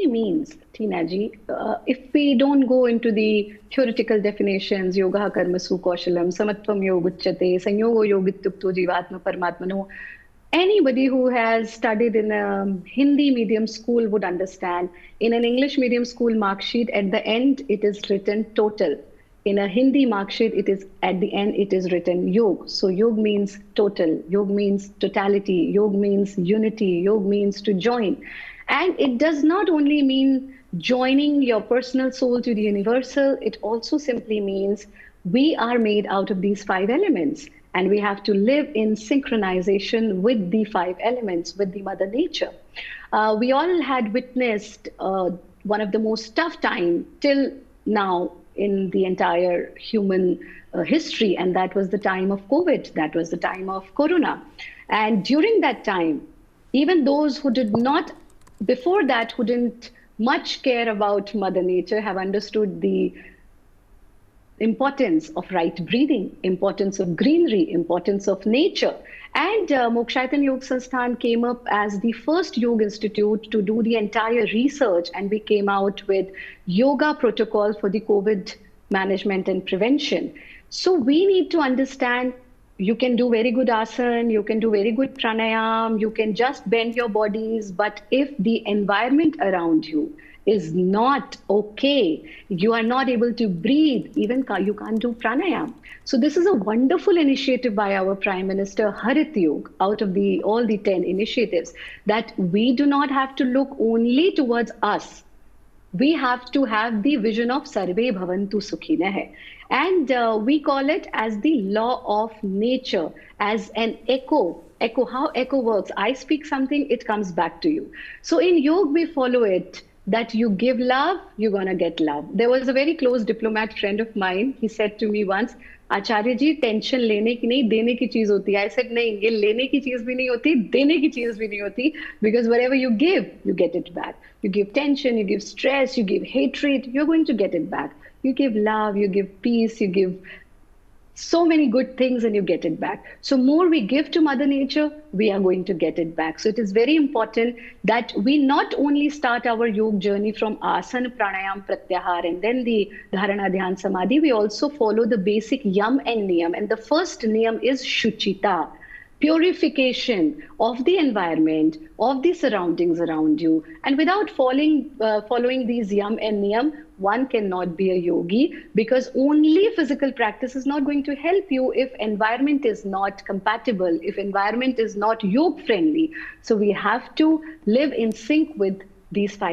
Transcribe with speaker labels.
Speaker 1: simply means, Tina ji, if we don't go into the theoretical definitions, yoga karmasu kaushalam, samatvam yoguchyate, sanyogo yogityukto jivatma paramatmano, anybody who has studied in a Hindi medium school would understand. In an English medium school mark sheet, at the end, it is written total. In a Hindi mark sheet, it is at the end, it is written yog. So yog means total, yog means totality, yog means unity, yog means to join. And it does not only mean joining your personal soul to the universal, it also simply means we are made out of these five elements. And we have to live in synchronization with the five elements, with the Mother Nature. We all had witnessed one of the most tough time till now in the entire human history, and that was the time of COVID, that was the time of Corona. And during that time, even those who did not, before that, who didn't much care about Mother Nature have understood the importance of right breathing, importance of greenery, importance of nature. And Mokshayatan Yoga Sansthan came up as the first yoga institute to do the entire research, and we came out with yoga protocol for the COVID management and prevention. So we need to understand you can do very good asana, you can do very good pranayam, you can just bend your bodies, but if the environment around you is not okay, you are not able to breathe, even you can't do pranayam. So this is a wonderful initiative by our Prime Minister, Harit Yoga, out of all the 10 initiatives, that we do not have to look only towards us. We have to have the vision of Sarve Bhavantu Sukhinah. And we call it as the law of nature, as an echo. How echo works. I speak something, it comes back to you. So in yoga, we follow it that you give love, you're going to get love. There was a very close diplomat friend of mine. He said to me once, Acharya ji, tension lene ki nahi, dene ki cheez hoti hai. I said, nahi, ye lene ki cheez bhi nahi hoti, dene ki cheez bhi nahi hoti, because whatever you give, you get it back. You give tension, you give stress, you give hatred, you're going to get it back. You give love, you give peace, you give so many good things and you get it back. So more we give to Mother Nature, we are going to get it back. So it is very important that we not only start our yoga journey from asana, pranayam, pratyahar, and then the dharana, dhyan, samadhi, we also follow the basic yam and niyam. And the first niyam is shuchita, purification of the environment, of the surroundings around you. And without following these yam and niyam, one cannot be a yogi, because only physical practice is not going to help you if environment is not compatible, if environment is not yoga friendly. So we have to live in sync with these five